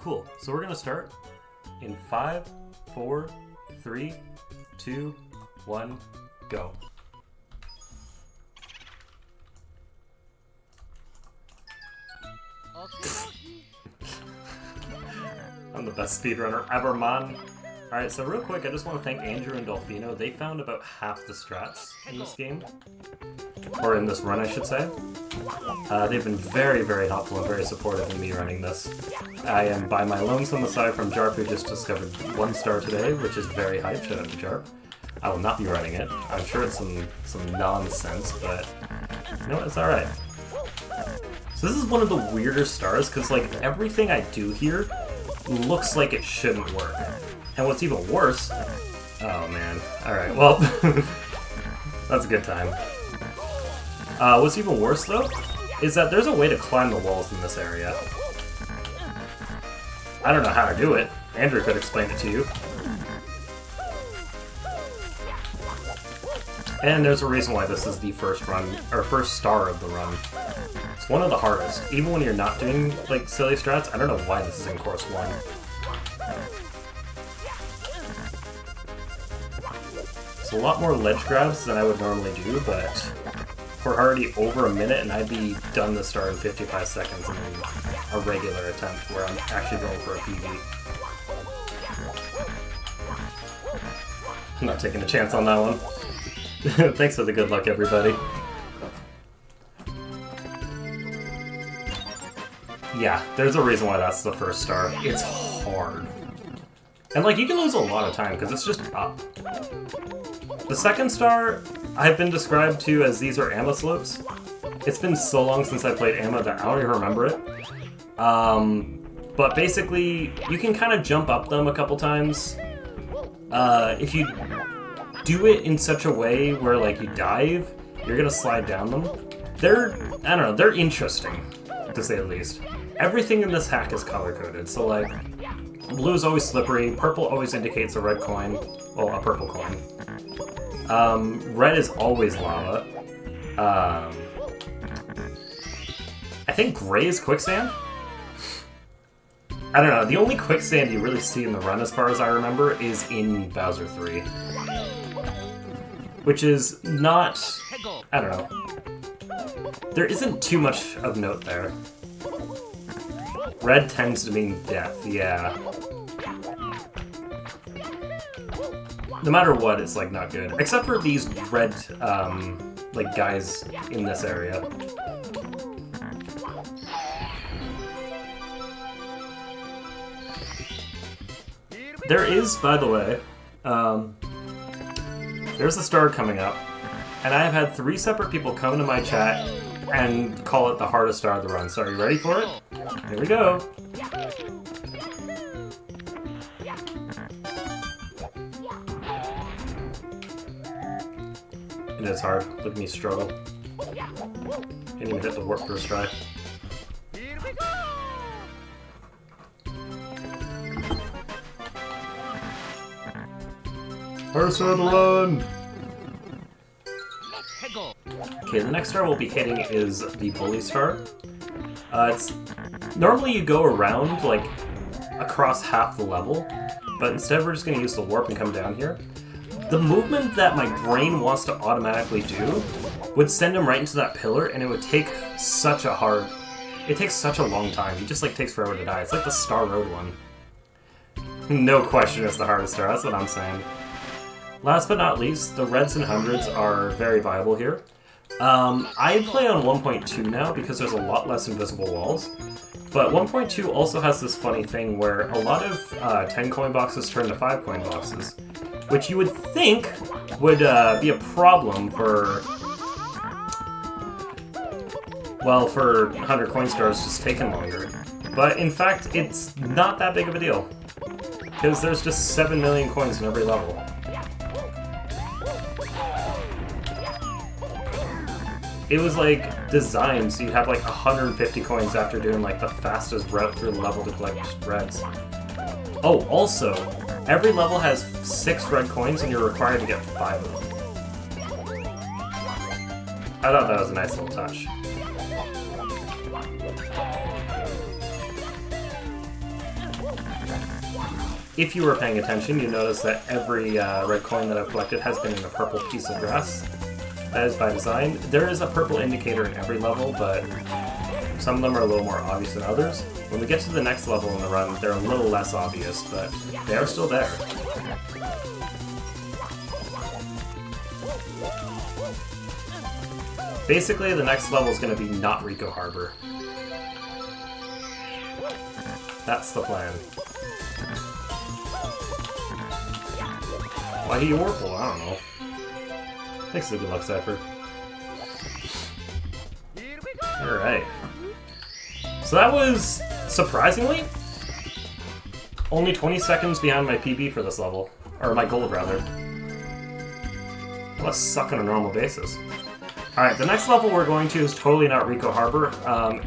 Cool. So we're gonna start in 5, 4, 3, 2, 1, go. I'm the best speedrunner ever, man. Alright, so real quick, I just want to thank Andrew and Dolfino. They found about half the strats in this game. Or in this run, I should say. They've been very, very helpful and very supportive in me running this. I am by my lonesome aside from Jarp, who just discovered 1 star today, which is very hype. Shout out to Jarp. I will not be running it. I'm sure it's some nonsense, but you know what? It's alright. So this is one of the weirder stars, because like everything I do here looks like it shouldn't work. And what's even worse... Oh man. Alright, well... that's a good time. What's even worse though, is that there's a way to climb the walls in this area. I don't know how to do it. Andrew could explain it to you. And there's a reason why this is the first run, or first star of the run. It's one of the hardest. Even when you're not doing, like, silly strats, I don't know why this is in course 1. It's a lot more ledge grabs than I would normally do, but we're already over a minute and I'd be done the star in 55 seconds in a regular attempt where I'm actually going for a PB. I'm not taking a chance on that one. Thanks for the good luck, everybody. Yeah, there's a reason why that's the first star. It's hard. And like, you can lose a lot of time because it's just up. The second star, I've been described to as these are ammo slopes. It's been so long since I played ammo that I don't even remember it. But basically, you can kind of jump up them a couple times. If you do it in such a way where like you dive, you're gonna slide down them. They're, I don't know, they're interesting, to say the least. Everything in this hack is color-coded, so like, blue is always slippery, purple always indicates a red coin, well, a purple coin. Red is always lava. I think gray is quicksand? I don't know, the only quicksand you really see in the run, as far as I remember, is in Bowser 3. Which is not... I don't know. There isn't too much of note there. Red tends to mean death, yeah. No matter what, it's like not good. Except for these red, like guys in this area. There is, by the way, there's a star coming up, and I have had 3 separate people come to my chat and call it the hardest star of the run. So are you ready for it? Here we go. It is hard. Look at me struggle. Can't even hit the warp first try. Hardest star of the run! Okay, the next star we'll be hitting is the bully star. Normally you go around, like, across half the level, but instead we're just going to use the warp and come down here. The movement that my brain wants to automatically do would send him right into that pillar, and it would take such a hard... It takes such a long time. He just, like, takes forever to die. It's like the Star Road one. No question it's the hardest star, that's what I'm saying. Last but not least, the reds and hundreds are very viable here. I play on 1.2 now because there's a lot less invisible walls, but 1.2 also has this funny thing where a lot of 10 coin boxes turn to 5 coin boxes, which you would think would be a problem for, well, for 100 coin stars just taking longer. But in fact, it's not that big of a deal, because there's just 7 million coins in every level. It was like designed so you have like 150 coins after doing like the fastest route through the level to collect reds. Oh, also, every level has 6 red coins and you're required to get 5 of them. I thought that was a nice little touch. if you were paying attention, you notice that every red coin that I've collected has been in a purple piece of grass. That is by design. There is a purple indicator in every level, but some of them are a little more obvious than others. When we get to the next level in the run, they're a little less obvious, but they are still there. Basically, the next level is going to be not Rico Harbor. That's the plan. Why he Warple? I don't know. Thanks for the good luck, Cypher. Alright. So that was, surprisingly, only 20 seconds behind my PB for this level. Or my gold, rather. Let's suck on a normal basis. Alright, the next level we're going to is totally not Rico Harbor.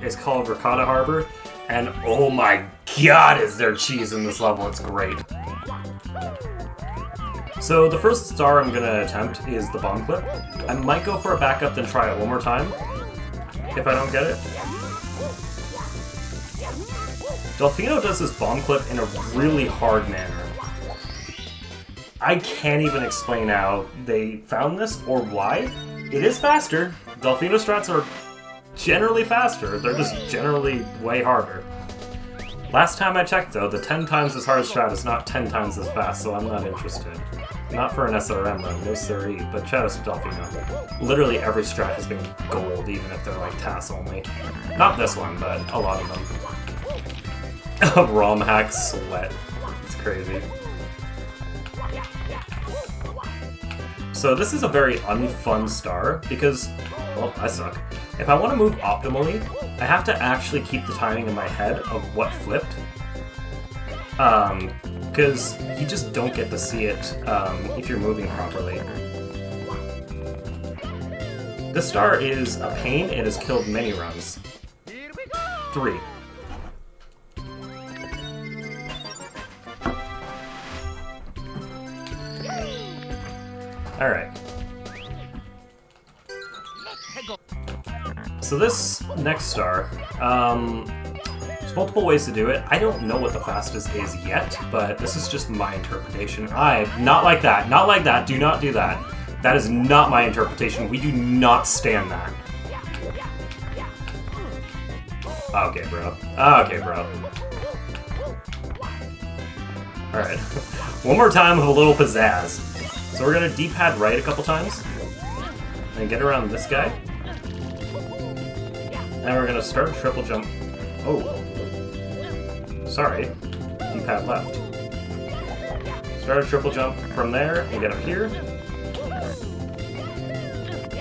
It's called Ricotta Harbor. And oh my god, is there cheese in this level, it's great. So the first star I'm going to attempt is the bomb clip. I might go for a backup then try it one more time, if I don't get it. Delfino does this bomb clip in a really hard manner. I can't even explain how they found this or why. It is faster. Delfino strats are generally faster, they're just generally way harder. Last time I checked though, the 10 times as hard strat is not 10 times as fast, so I'm not interested. Not for an SRM run, no siree, but shout out to Delfino. Literally every strat has been gold, even if they're like TAS only. Not this one, but a lot of them. ROM hack sweat. It's crazy. So this is a very unfun star, because, well, I suck. If I want to move optimally, I have to actually keep the timing in my head of what flipped. Because you just don't get to see it if you're moving properly. This star is a pain, it has killed many runs. 3. Alright. So this next star, there's multiple ways to do it. I don't know what the fastest is yet, but this is just my interpretation. Not like that, not like that, do not do that. That is not my interpretation, we do not stand that. Okay, bro. Okay, bro. Alright. One more time with a little pizzazz. So we're gonna D-pad right a couple times, and get around this guy. And we're gonna start a triple jump. Oh. Sorry. D-pad left. Start a triple jump from there and get up here.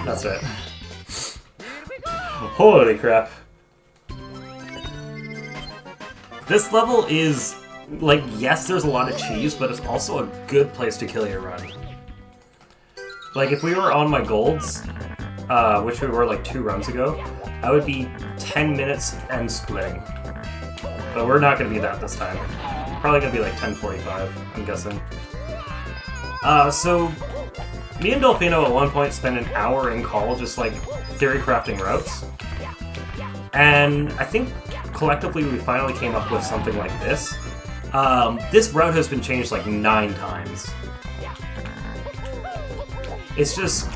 That's it. Holy crap. This level is, like, yes, there's a lot of cheese, but it's also a good place to kill your run. Like, if we were on my golds, which we were like 2 runs ago, I would be 10 minutes and splitting. But we're not going to be that this time. Probably going to be like 10:45, I'm guessing. So, me and Delfino at one point spent an hour in call just like theory crafting routes. And I think collectively we finally came up with something like this. This route has been changed like 9 times. It's just,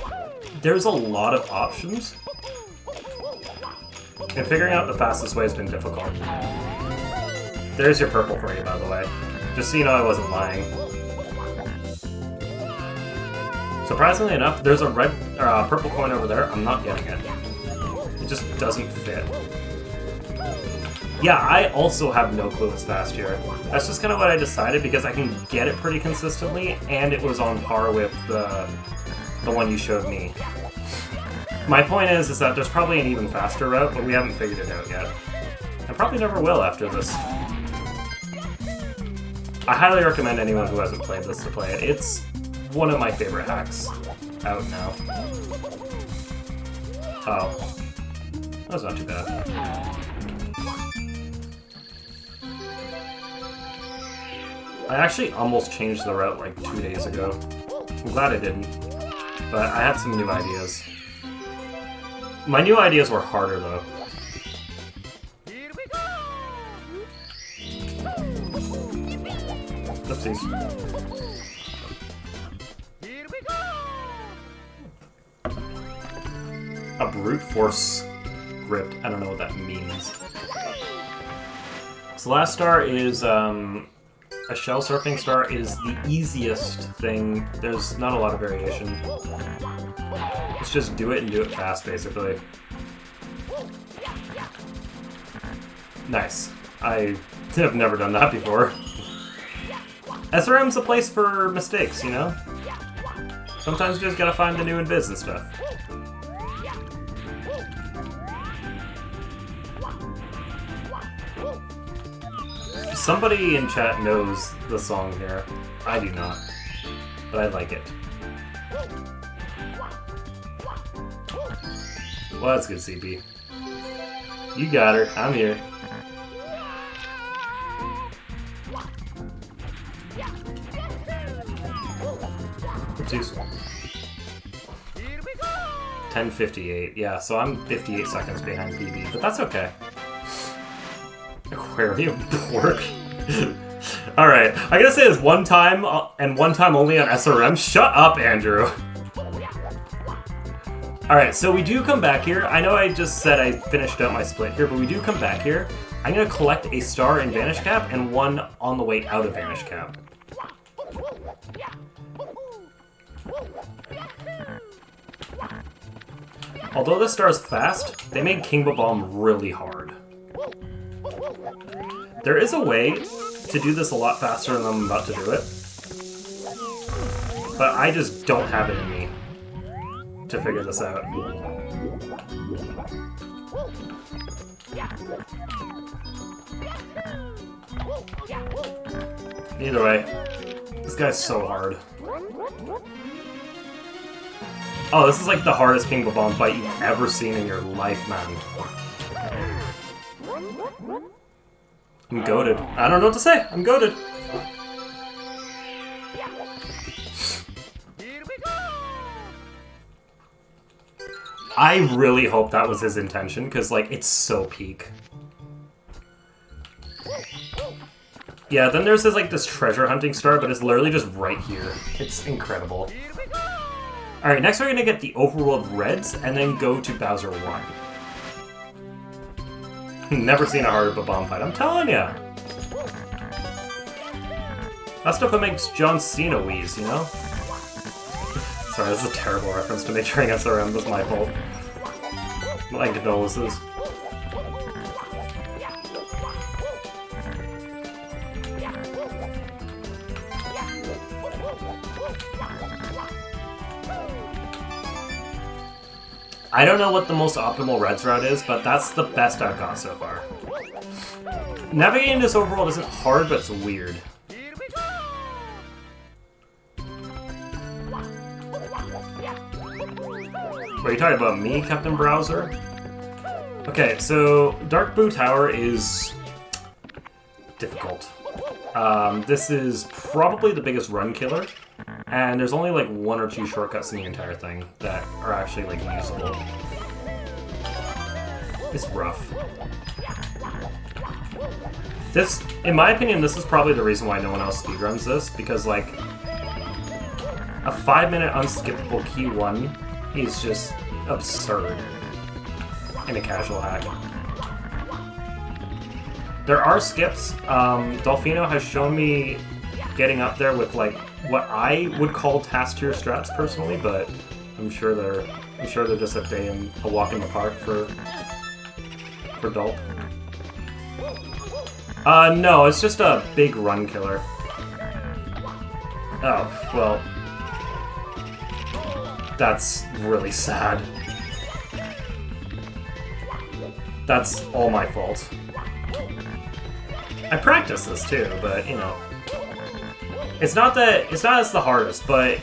there's a lot of options, and figuring out the fastest way has been difficult. There's your purple for you, by the way. Just so you know I wasn't lying. Surprisingly enough, there's a red, purple coin over there. I'm not getting it. It just doesn't fit. Yeah, I also have no clue what's fast here. That's just kind of what I decided because I can get it pretty consistently, and it was on par with the one you showed me. My point is that there's probably an even faster route, but we haven't figured it out yet. I probably never will after this. I highly recommend anyone who hasn't played this to play it. It's one of my favorite hacks out now. Oh. That was not too bad. I actually almost changed the route like 2 days ago. I'm glad I didn't. But I had some new ideas. My new ideas were harder, though. Oopsies. A brute force script. I don't know what that means. So last star is a shell surfing star is the easiest thing. There's not a lot of variation. Let's just do it and do it fast, basically. Nice. I have never done that before. SRM's a place for mistakes, you know? Sometimes you just gotta find the new invis and stuff. Somebody in chat knows the song here. I do not. But I like it. Well, that's good, CP. You got her. I'm here. Oopsies. 10:58. Yeah, so I'm 58 seconds behind PB, but that's okay. Aquarium pork. Alright, I gotta say this one time, and one time only on SRM. Shut up, Andrew! Alright, so we do come back here. I know I just said I finished out my split here, but we do come back here. I'm gonna collect a star in Vanish Cap and one on the way out of Vanish Cap. Although this star is fast, they made King Bomb really hard. There is a way to do this a lot faster than I'm about to do it, but I just don't have it in me to figure this out. Either way, this guy's so hard. Oh, this is like the hardest King Bomb fight you've ever seen in your life, man. I'm goated. I don't know what to say. I'm goated. I really hope that was his intention, because, like, it's so peak. Yeah, then there's this, like, this treasure hunting star, but it's literally just right here. It's incredible. Alright, next we're gonna get the overworld reds, and then go to Bowser 1. Never seen a harder bomb fight, I'm telling ya! That stuff that makes John Cena wheeze, you know? Sorry, this is a terrible reference to maturing SRM, that's my fault. My condolences. I don't know what the most optimal Reds route is, but that's the best I've got so far. Navigating this overworld isn't hard, but it's weird. Wait, are you talking about me, Captain Browser? Okay, so Dark Boo Tower is difficult. This is probably the biggest run killer. And there's only like 1 or 2 shortcuts in the entire thing that are actually like usable. It's rough. This, in my opinion, this is probably the reason why no one else speedruns this, because like a 5-minute unskippable key 1 is just absurd in a casual hack. There are skips. Dolphino has shown me getting up there with like what I would call task tier strats personally, but I'm sure they're just a walk in the park for Dolp. No, it's just a big run killer. Oh, well, that's really sad. That's all my fault. I practice this too, but you know. It's not as the hardest, but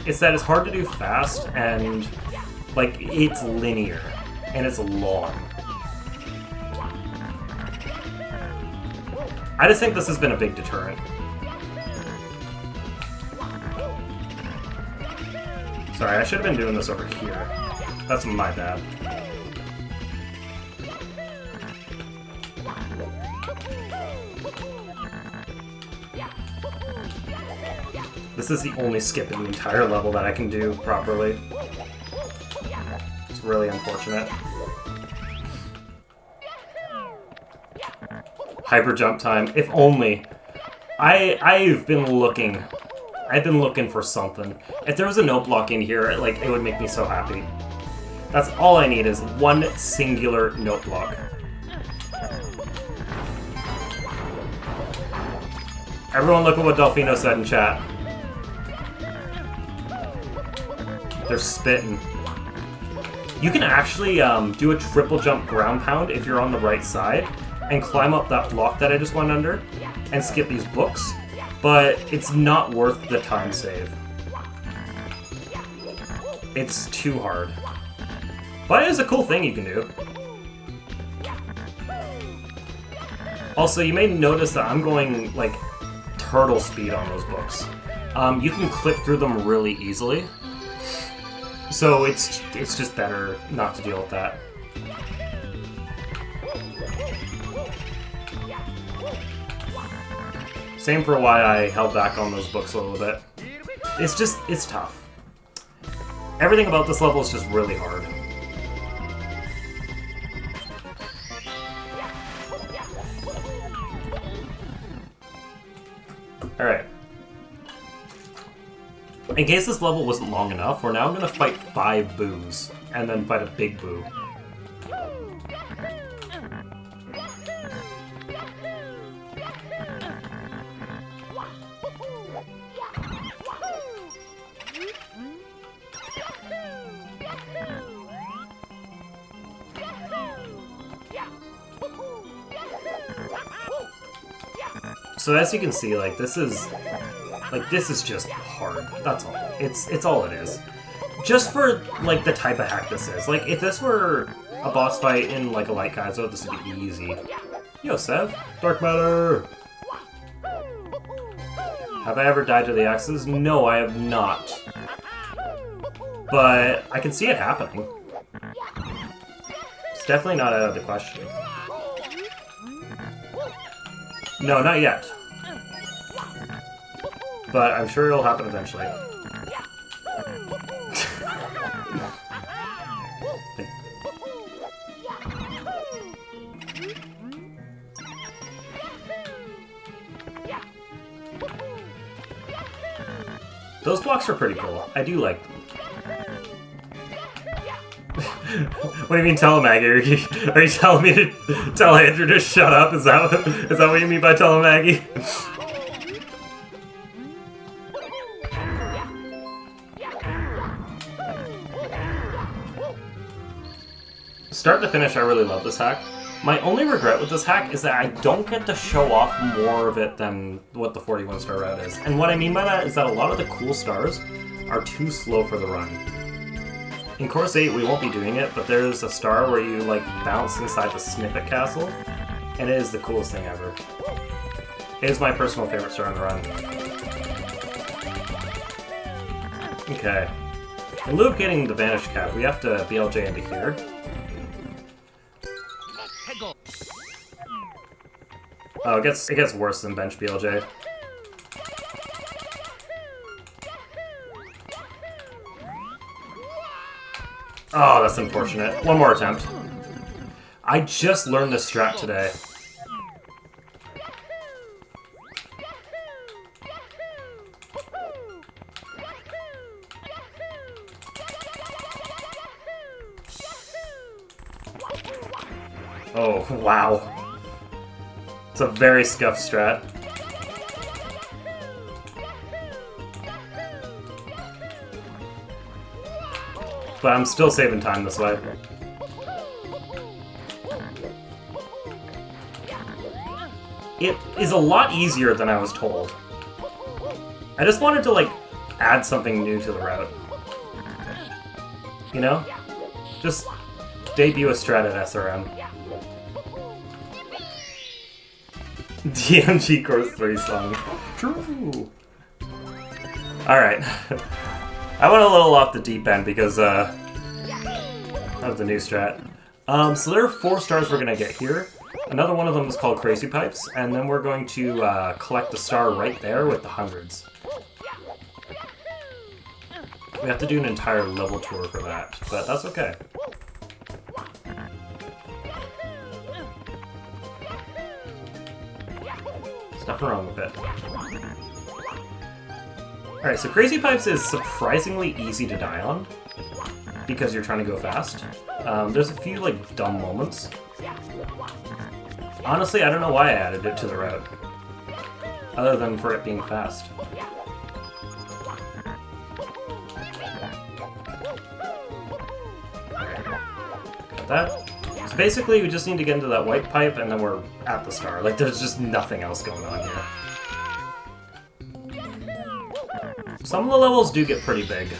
it's that it's hard to do fast, and like it's linear and it's long. I just think this has been a big deterrent. Sorry, I should have been doing this over here. That's my bad. This is the only skip in the entire level that I can do properly. It's really unfortunate. Hyper jump time. If only. I've been looking. I've been looking for something. If there was a note block in here, like, it would make me so happy. That's all I need is one singular note block. Everyone look at what Delfino said in chat. They're spitting. You can actually do a triple jump ground pound if you're on the right side and climb up that block that I just went under and skip these books, but it's not worth the time save. It's too hard. But it is a cool thing you can do. Also, you may notice that I'm going, like, turtle speed on those books. You can clip through them really easily. So it's just better not to deal with that. Same for why I held back on those books a little bit. It's tough. Everything about this level is just really hard. Alright. In case this level wasn't long enough, we're now going to fight 5 boos, and then fight a big boo. So as you can see, like, this is just hard. That's all. It's all it is. Just for, like, the type of hack this is. Like, if this were a boss fight in, like, a Light Kaizo, this would be easy. Yo, Sev. Dark Matter! Have I ever died to the X's? No, I have not. But I can see it happening. It's definitely not out of the question. No, not yet. But I'm sure it'll happen eventually. Those blocks are pretty cool. I do like them. What do you mean telemaggy? Are you telling me to tell Andrew to shut up? Is that what you mean by telemaggy? Start to finish, I really love this hack. My only regret with this hack is that I don't get to show off more of it than what the 41 star route is. And what I mean by that is that a lot of the cool stars are too slow for the run. In Course 8, we won't be doing it, but there's a star where you, like, bounce inside the Snippet Castle, and it is the coolest thing ever. It is my personal favorite star on the run. Okay. In lieu of getting the Vanish Cap, we have to BLJ into here. Oh, it gets worse than bench BLJ. Oh, that's unfortunate. One more attempt. I just learned this strat today. Oh, wow. It's a very scuffed strat. But I'm still saving time this way. It is a lot easier than I was told. I just wanted to, like, add something new to the route. You know? Just debut a strat at SRM. DMG Course 3 song. True! Alright. I went a little off the deep end because, of the new strat. So there are 4 stars we're gonna get here. Another one of them is called Crazy Pipes, and then we're going to collect the star right there with the hundreds. We have to do an entire level tour for that, but that's okay. There's nothing wrong with it. Alright, so Crazy Pipes is surprisingly easy to die on, because you're trying to go fast. There's a few, like, dumb moments. Honestly, I don't know why I added it to the route, other than for it being fast. Got that. So basically, we just need to get into that white pipe, and then we're at the star. Like, there's just nothing else going on here. Some of the levels do get pretty big.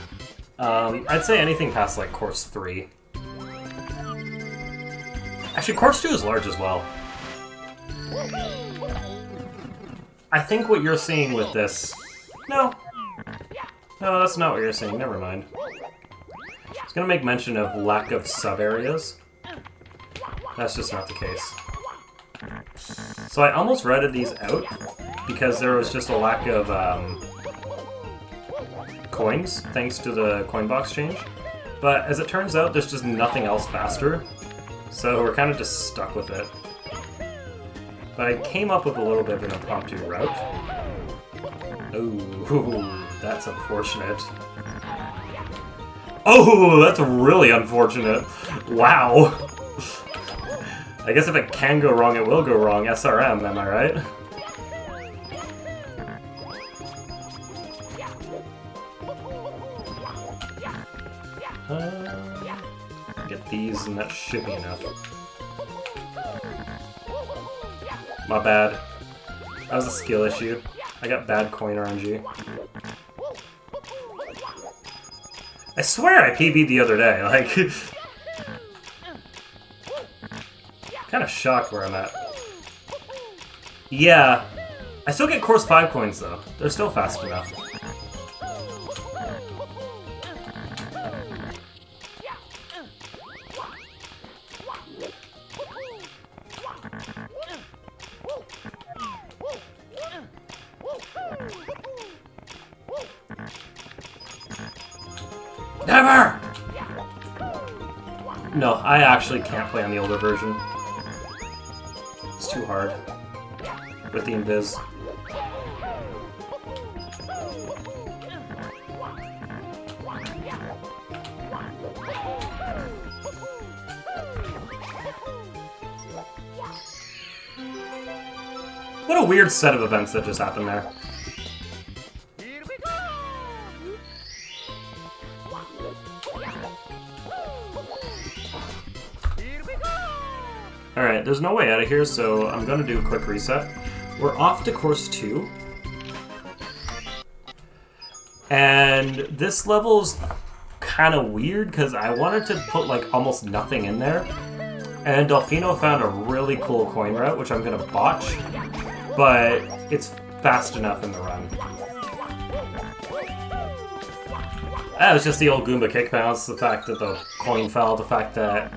I'd say anything past, like, Course 3. Actually, Course 2 is large as well. I think what you're seeing with this... No. No, that's not what you're seeing. Never mind. I was gonna make mention of lack of sub-areas. That's just not the case. So I almost redded these out because there was just a lack of coins, thanks to the coin box change. But as it turns out, there's just nothing else faster. So we're kind of just stuck with it. But I came up with a little bit of an impromptu route. Oh, that's unfortunate. Oh, that's really unfortunate. Wow. I guess if it can go wrong, it will go wrong. SRM, am I right? Get these, and that should be enough. My bad. That was a skill issue. I got bad coin RNG. I swear I PB'd the other day, like... kind of shocked where I'm at. Yeah. I still get Course 5 coins, though. They're still fast enough. Never! No, I actually can't play on the older version. It's too hard. With the invis. What a weird set of events that just happened there. Alright, there's no way out of here, so I'm gonna do a quick reset. We're off to Course 2. And this level's kind of weird, because I wanted to put, like, almost nothing in there. And Delfino found a really cool coin route, which I'm gonna botch. But it's fast enough in the run. That was just the old Goomba kick bounce, the fact that the coin fell, the fact that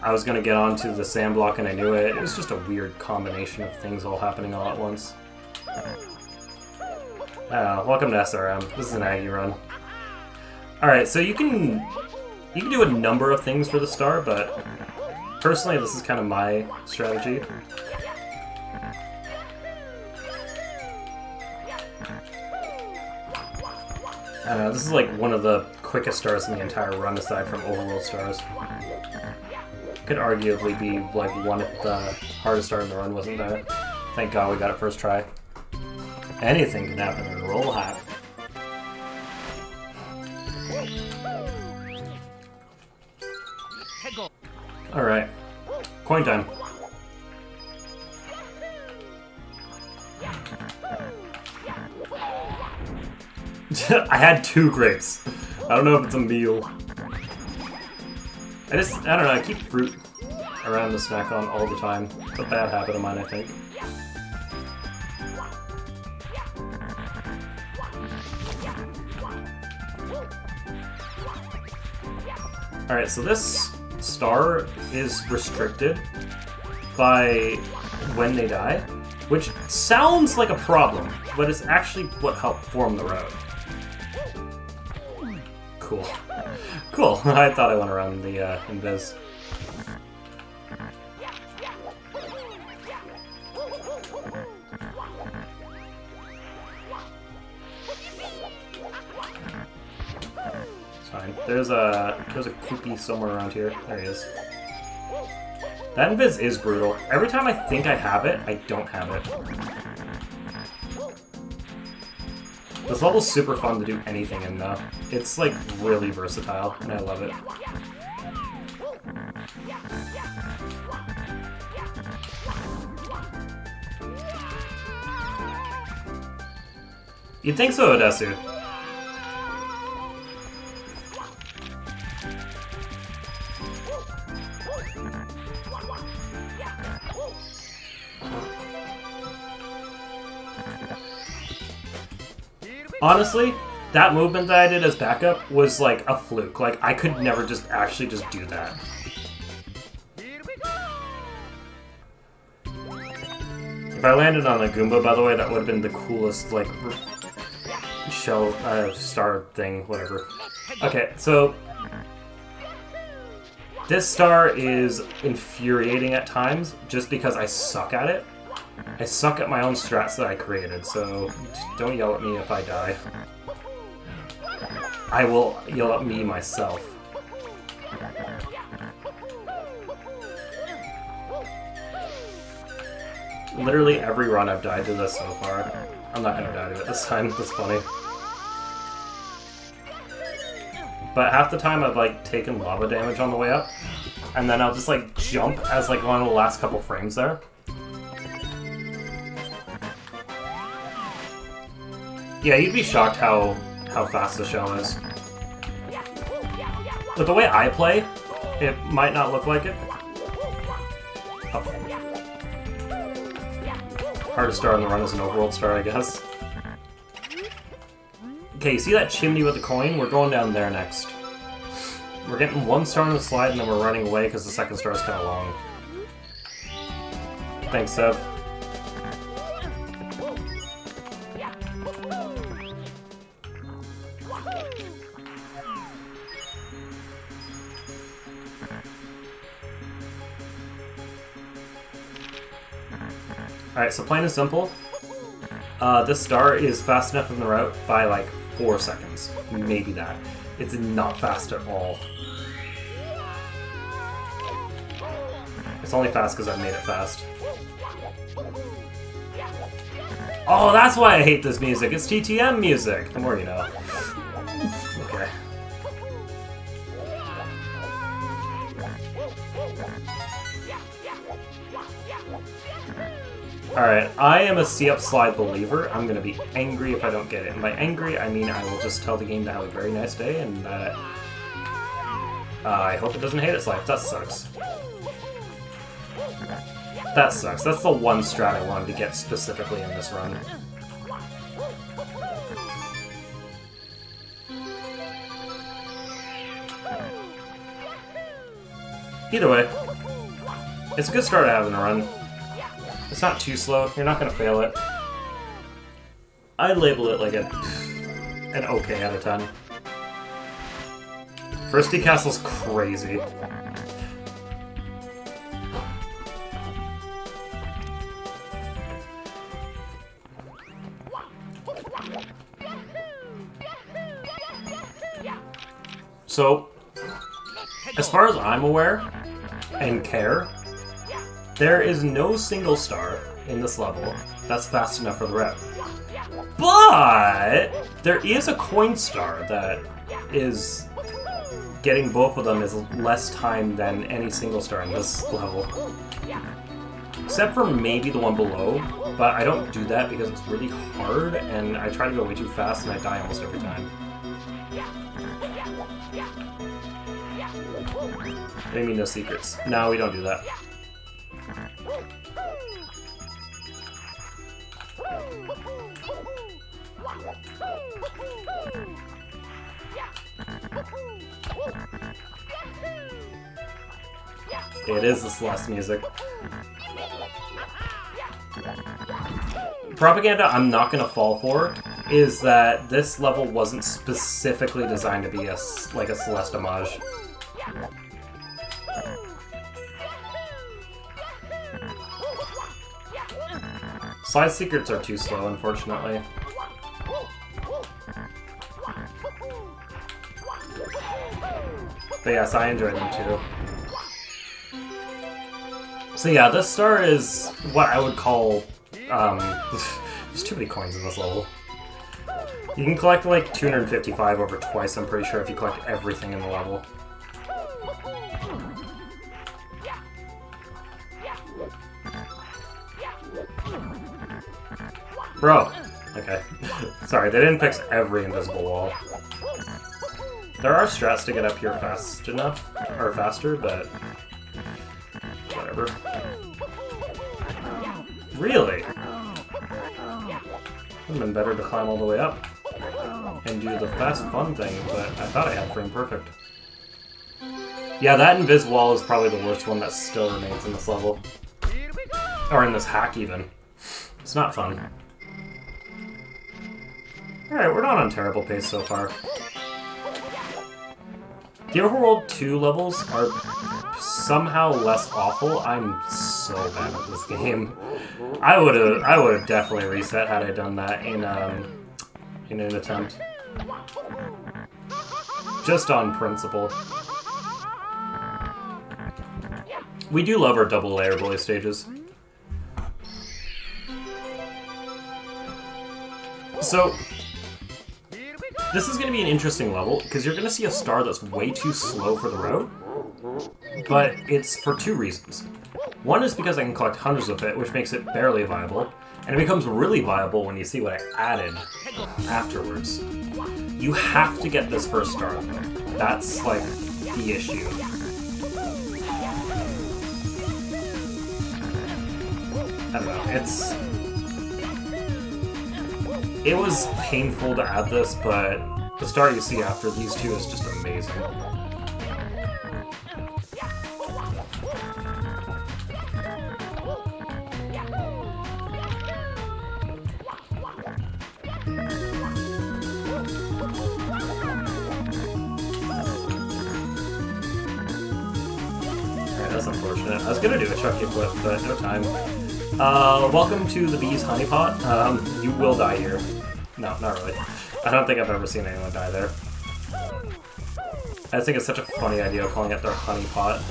I was gonna get onto the sand block and I knew it. It was just a weird combination of things all happening all at once. Welcome to SRM. This is an Aggie run. Alright, so you can do a number of things for the star, but personally this is kind of my strategy. I don't know, this is like one of the quickest stars in the entire run aside from overworld stars. Could arguably be like one of the hardest stars in the run, wasn't there? Thank God we got it first try. Anything can happen in a roll hack. Alright. Coin time. I had 2 grapes. I don't know if it's a meal. I don't know, I keep fruit around to snack on all the time. It's a bad habit of mine, I think. Alright, so this star is restricted by when they die, which sounds like a problem, but it's actually what helped form the road. Cool. Cool. I thought I went around the invis. It's fine. There's a Koopy somewhere around here. There he is. That invis is brutal. Every time I think I have it, I don't have it. This level's super fun to do anything in though. It's like really versatile, and I love it. You'd think so, Odesu. Honestly, that movement that I did as backup was like a fluke. Like, I could never just actually just do that. If I landed on a Goomba, by the way, that would have been the coolest, like, shell, star thing, whatever. Okay, so this star is infuriating at times just because I suck at it. I suck at my own strats that I created, so don't yell at me if I die. I will yell at me myself. Literally every run I've died to this so far. I'm not gonna die to it this time, that's funny. But half the time I've like taken lava damage on the way up, and then I'll just like jump as like one of the last couple frames there. Yeah, you'd be shocked how fast the shell is. But the way I play, it might not look like it. Oh. Hardest star on the run is an overworld star, I guess. Okay, you see that chimney with the coin? We're going down there next. We're getting one star on the slide and then we're running away because the second star is kind of long. Thanks, Sev. Alright, so plain and simple, this star is fast enough in the route by like 4 seconds. Maybe that. It's not fast at all. It's only fast because I've made it fast. Oh, that's why I hate this music. It's TTM music. The more you know. Okay. Alright, I am a C-up slide believer. I'm gonna be angry if I don't get it. And by angry, I mean I will just tell the game to have a very nice day and that I hope it doesn't hate its life. That sucks. That sucks. That's the one strat I wanted to get specifically in this run. Either way, it's a good start to have in a run. It's not too slow. You're not going to fail it. I'd label it like an okay out of 10. First Castle's crazy. So, as far as I'm aware and care, there is no single star in this level that's fast enough for the route. But there is a coin star that is getting both of them is less time than any single star in this level. Except for maybe the one below, but I don't do that because it's really hard and I try to go way too fast and I die almost every time. What do you mean no secrets? No, we don't do that. It is the Celeste music. Propaganda I'm not going to fall for is that this level wasn't specifically designed to be like a Celeste homage. Side secrets are too slow, unfortunately. But yes, I enjoy them too. So yeah, this star is what I would call, there's too many coins in this level. You can collect like 255 over twice, I'm pretty sure, if you collect everything in the level. Bro! Okay. Sorry, they didn't fix every invisible wall. There are strats to get up here fast enough, or faster, but whatever. Really? Would have been better to climb all the way up and do the fast fun thing, but I thought I had frame perfect. Yeah, that invis wall is probably the worst one that still remains in this level. Or in this hack, even. It's not fun. Alright, we're not on terrible pace so far. The Overworld 2 levels are somehow less awful. I'm so bad at this game. I would have definitely reset had I done that in an attempt. Just on principle. We do love our double layer bully stages. So this is going to be an interesting level, because you're going to see a star that's way too slow for the route, but it's for two reasons. One is because I can collect hundreds of it, which makes it barely viable, and it becomes really viable when you see what I added afterwards. You have to get this first star, though. That's, like, the issue. I don't know, it was painful to add this, but the star you see after these two is just amazing. Alright, that's unfortunate. I was gonna do a Chucky flip, but no time. Welcome to the Bee's Honeypot. You will die here. No, not really. I don't think I've ever seen anyone die there. I just think it's such a funny idea calling it their honeypot.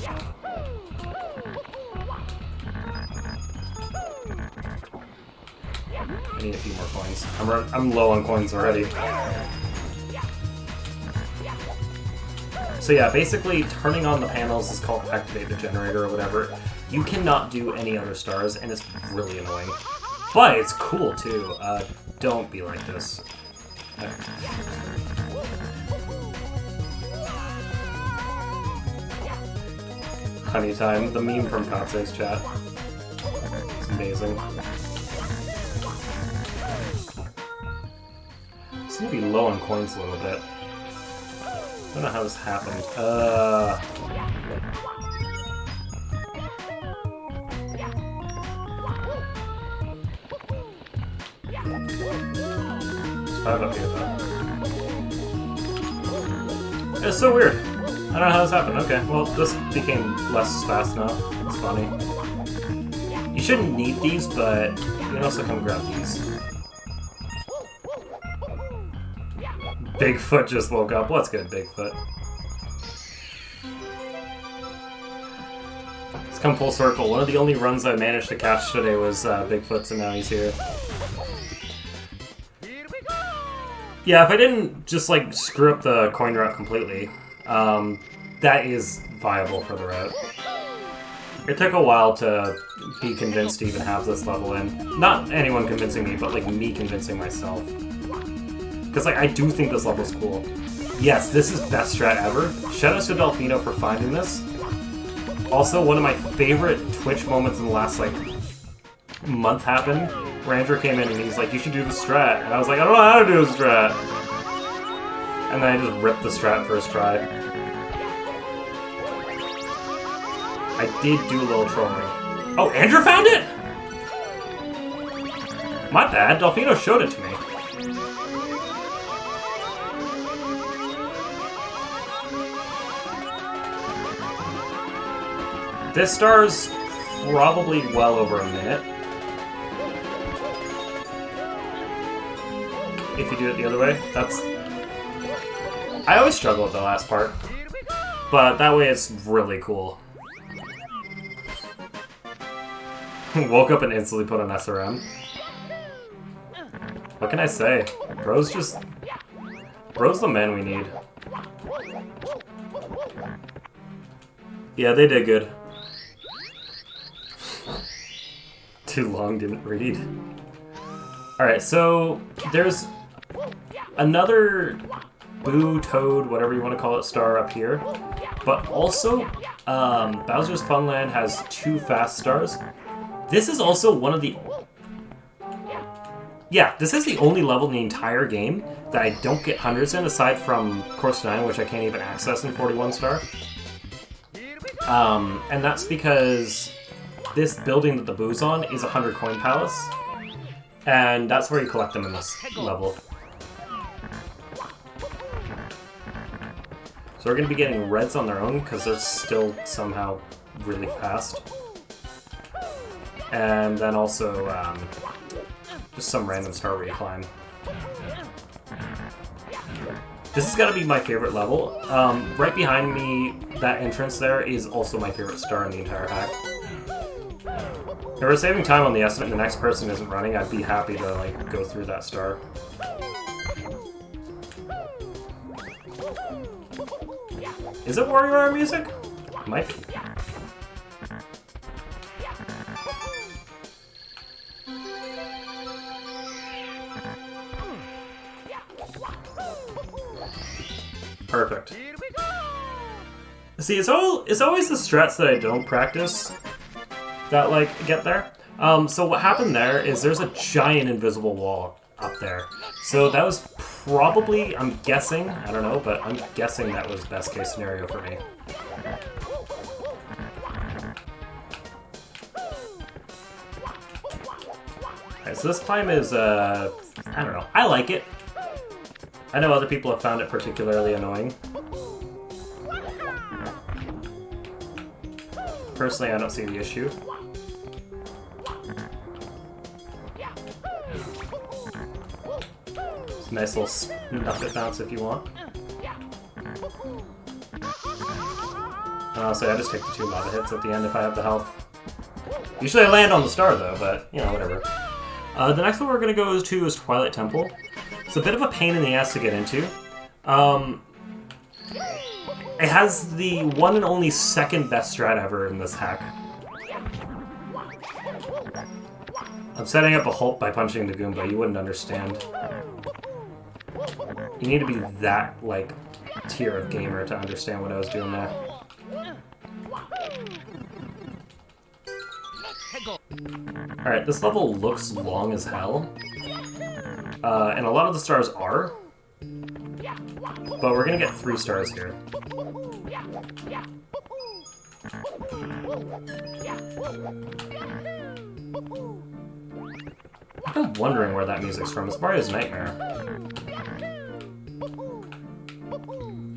I need a few more coins. I'm low on coins already. So yeah, basically turning on the panels is called activate the generator or whatever. You cannot do any other stars, and it's really annoying. But it's cool too. Don't be like this. Honey time, the meme from Katse's chat. It's amazing. I seem to be low on coins a little bit. I don't know how this happened. There's 5 up here though. It's so weird. I don't know how this happened. Okay, well, this became less fast now. It's funny. You shouldn't need these, but you can also come grab these. Bigfoot just woke up. What's good, Bigfoot? It's come full circle. One of the only runs I managed to catch today was Bigfoot's, and now he's here. Yeah, if I didn't just, like, screw up the coin route completely, that is viable for the route. It took a while to be convinced to even have this level in. Not anyone convincing me, but, like, me convincing myself. Because, like, I do think this level's cool. Yes, this is best strat ever. Shoutouts to Delfino for finding this. Also, one of my favorite Twitch moments in the last, like, month happened, where Andrew came in and he's like, you should do the strat. And I was like, I don't know how to do the strat. And then I just ripped the strat first try. I did do a little trolling. Oh, Andrew found it?! My bad, Delfino showed it to me. This star's probably well over a minute. If you do it the other way, that's... I always struggle with the last part, but that way it's really cool. Woke up and instantly put on SRM. What can I say? Bro's the man we need. Yeah, they did good. Too long, didn't read. Alright, so there's another Boo, Toad, whatever you want to call it, star up here. But also, Bowser's Funland has 2 fast stars. This is also one of the... Yeah, this is the only level in the entire game that I don't get hundreds in, aside from Course 9, which I can't even access in 41 star. And that's because this building that the Boo's on is a 100 coin palace. And that's where you collect them in this level. So we're going to be getting reds on their own, because they're still somehow really fast. And then also, just some random star where you climb. This has got to be my favorite level. Right behind me, that entrance there is also my favorite star in the entire hack. If we're saving time on the estimate and the next person isn't running, I'd be happy to like go through that star. Is it WarioWare music? Might be. Perfect. See, it's always the strats that I don't practice that, like, get there. So what happened there is there's a giant invisible wall up there. So that was probably, I'm guessing, I don't know, but I'm guessing that was best case scenario for me. Alright, so this climb is, I don't know, I like it. I know other people have found it particularly annoying. Personally, I don't see the issue. It's a nice little snuff it bounce if you want. So I just take the 2 lava hits at the end if I have the health. Usually I land on the star though, but you know, whatever. The next one we're going to go to is Twilight Temple. It's a bit of a pain in the ass to get into. It has the one and only second best strat ever in this hack. I'm setting up a halt by punching the Goomba, you wouldn't understand. You need to be that, like, tier of gamer to understand what I was doing there. Alright, this level looks long as hell. And a lot of the stars are. But we're gonna get 3 stars here. I'm wondering where that music's from. It's Mario's Nightmare.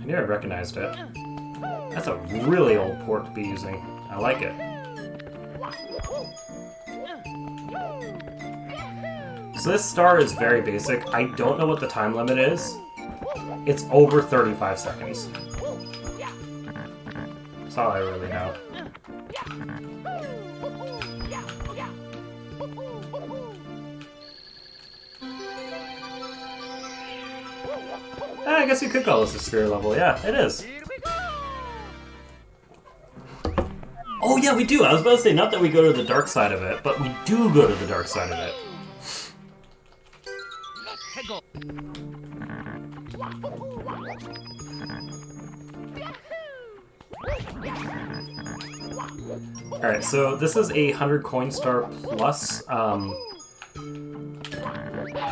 I knew I recognized it. That's a really old port to be using. I like it. So this star is very basic. I don't know what the time limit is. It's over 35 seconds. That's all I really know. I guess you could call this a sphere level. Yeah, it is. Oh yeah, we do. I was about to say, not that we go to the dark side of it, but we do go to the dark side of it. Alright, so this is a 100 coin star plus.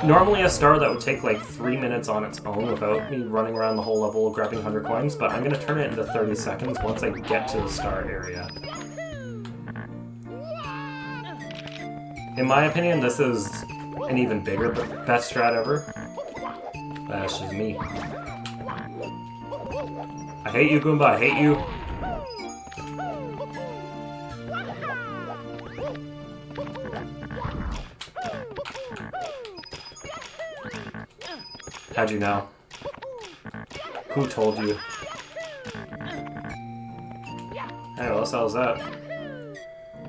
Normally a star that would take like 3 minutes on its own without me running around the whole level grabbing 100 coins, but I'm going to turn it into 30 seconds once I get to the star area. In my opinion, this is an even bigger best strat ever. That's just me. I hate you, Goomba. I hate you. How'd you know? Who told you? Hey, what the hell is that?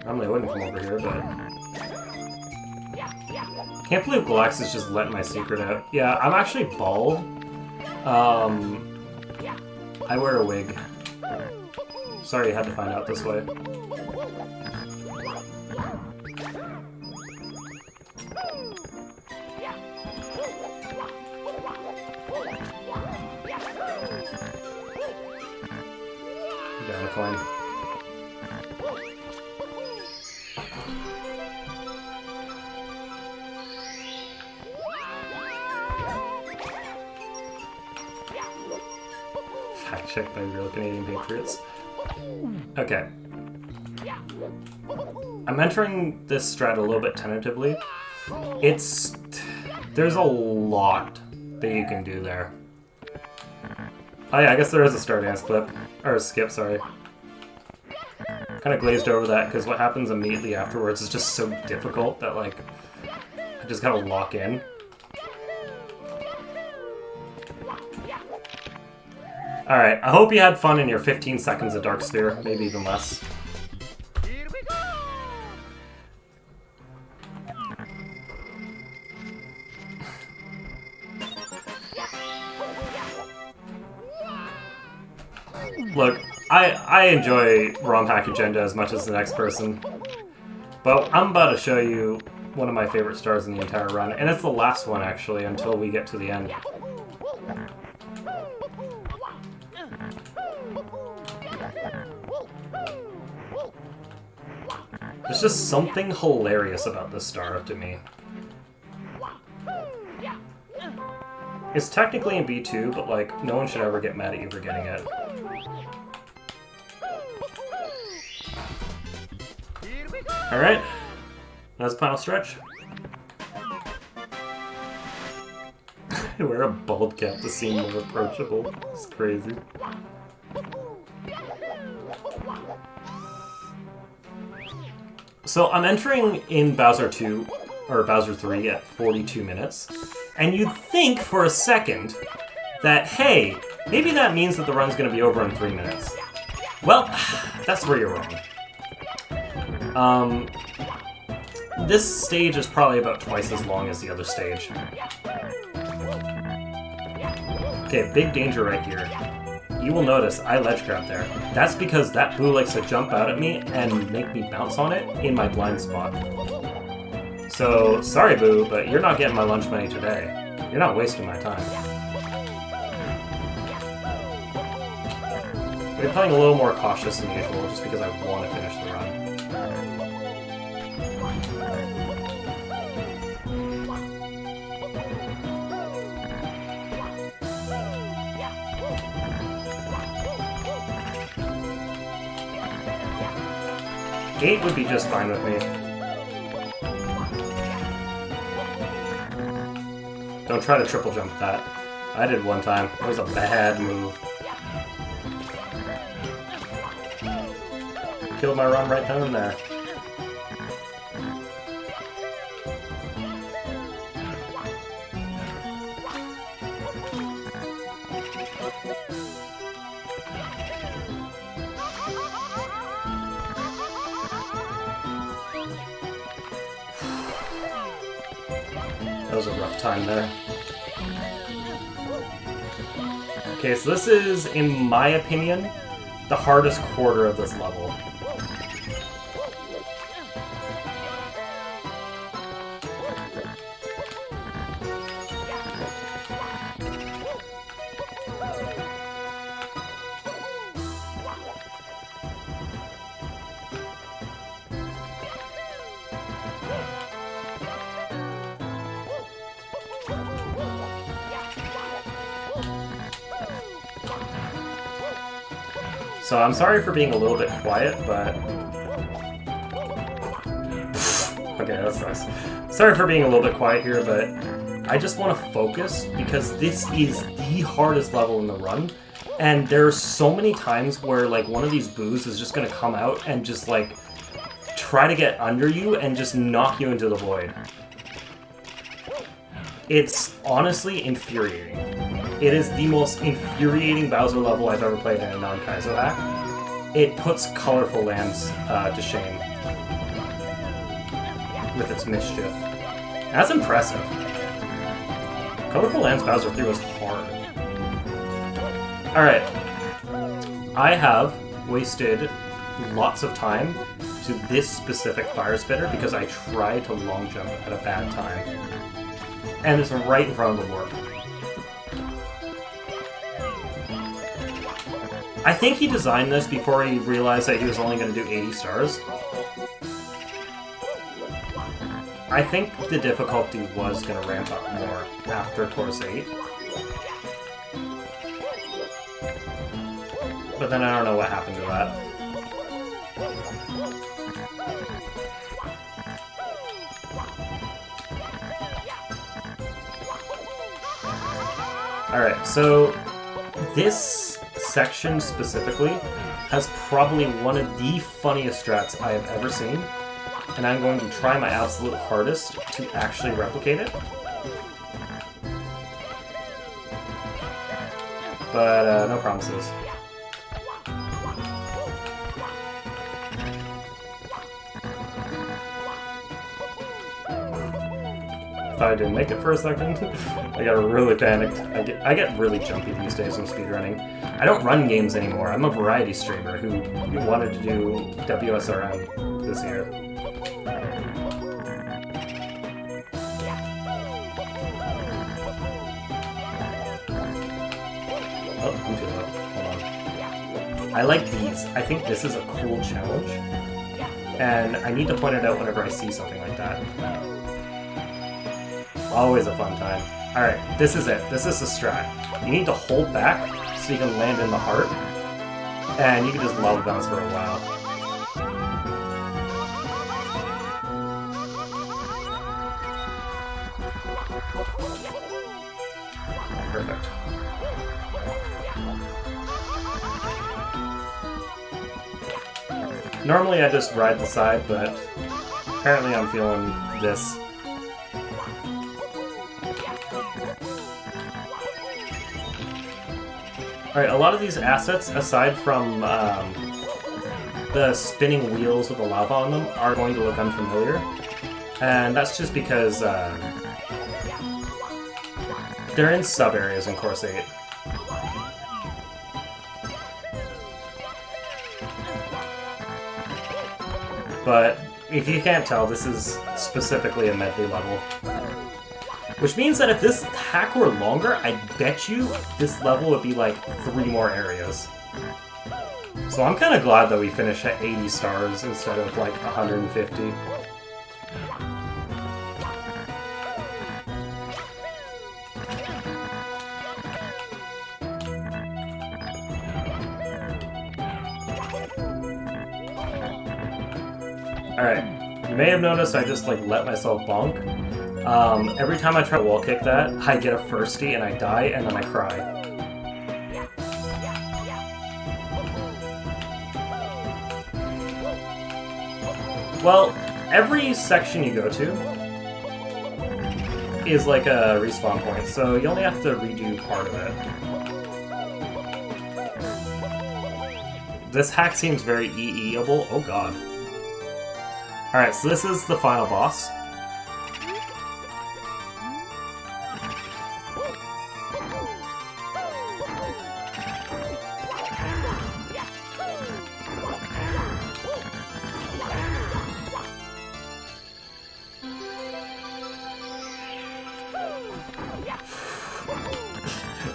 Normally I wouldn't come over here, but... Can't believe Galaxis just let my secret out. Yeah, I'm actually bald. I wear a wig. Sorry you had to find out this way. Down a coin. Fact checked by real Canadian Patriots. Okay. I'm entering this strat a little bit tentatively. There's a lot that you can do there. Oh yeah, I guess there is a Star Dance clip. Or a skip, sorry. Kind of glazed over that, because what happens immediately afterwards is just so difficult that, like, I just gotta lock in. Alright, I hope you had fun in your 15 seconds of Dark Sphere, maybe even less. Look, I enjoy ROM Hack Agenda as much as the next person, but I'm about to show you one of my favorite stars in the entire run, and it's the last one, actually, until we get to the end. There's just something hilarious about this star to me. It's technically in B2, but, like, no one should ever get mad at you for getting it. Alright, that's the final stretch. I wear a bald cap to seem more approachable. It's crazy. So I'm entering in Bowser 2, or Bowser 3 at 42 minutes, and you'd think for a second that, hey, maybe that means that the run's gonna be over in 3 minutes. Well, that's where you're wrong. This stage is probably about twice as long as the other stage. Okay, big danger right here. You will notice I ledge grab there. That's because that boo likes to jump out at me and make me bounce on it in my blind spot. So, sorry boo, but you're not getting my lunch money today. You're not wasting my time. We're playing a little more cautious than usual just because I want to finish the run. Gate would be just fine with me. Don't try to triple jump that. I did one time. It was a bad move. Killed my run right then and there. That was a rough time there. Okay, so this is, in my opinion, the hardest quarter of this level. So I'm sorry for being a little bit quiet, but... Okay, that's nice. Sorry for being a little bit quiet here, but I just want to focus because this is the hardest level in the run. And there are so many times where like one of these boos is just going to come out and just like try to get under you and just knock you into the void. It's honestly infuriating. It is the most infuriating Bowser level I've ever played in a non-Kaizo hack. It puts colorful lands to shame with its mischief. That's impressive. Colorful Lands Bowser 3 was hard. Alright. I have wasted lots of time to this specific fire spitter because I tried to long jump at a bad time. And it's right in front of the warp. I think he designed this before he realized that he was only going to do 80 stars. I think the difficulty was going to ramp up more after Course 8. But then I don't know what happened to that. Alright, so this section specifically has probably one of the funniest strats I have ever seen. And I'm going to try my absolute hardest to actually replicate it. But no promises. Thought I didn't make it for a second. I got really panicked. I get really jumpy these days when speedrunning. I don't run games anymore. I'm a variety streamer who wanted to do WSRM this year. Oh, I'm too low. Hold on. I like these. I think this is a cool challenge. And I need to point it out whenever I see something like that. Always a fun time. Alright, this is it. This is the strat. You need to hold back so you can land in the heart. And you can just love bounce for a while. Perfect. Normally I just ride the side, but apparently I'm feeling this. Alright, a lot of these assets, aside from the spinning wheels with the lava on them, are going to look unfamiliar. And that's just because they're in sub-areas in Course 8. But if you can't tell, this is specifically a medley level. Which means that if this hack were longer, I bet you this level would be like 3 more areas. So I'm kind of glad that we finished at 80 stars instead of like 150. Alright, you may have noticed I just like let myself bonk. Every time I try to wall kick that, I get a firstie and I die and then I cry. Well, every section you go to is like a respawn point, so you only have to redo part of it. This hack seems very EE-able. Oh god. Alright, so this is the final boss.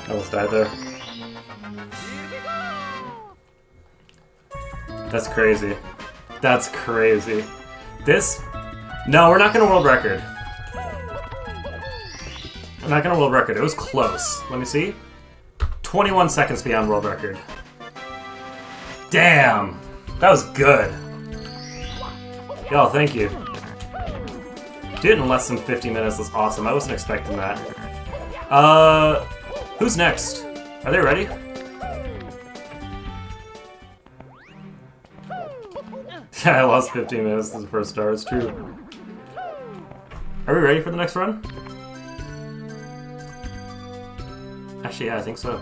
I almost died there. That's crazy. That's crazy. This? No, we're not gonna world record. We're not gonna world record. It was close. Let me see. 21 seconds beyond world record. Damn! That was good. Y'all, thank you. Do it in less than 50 minutes, that's awesome. I wasn't expecting that. Who's next? Are they ready? Yeah, I lost 15 minutes to the first star, it's true. Are we ready for the next run? Actually, yeah, I think so.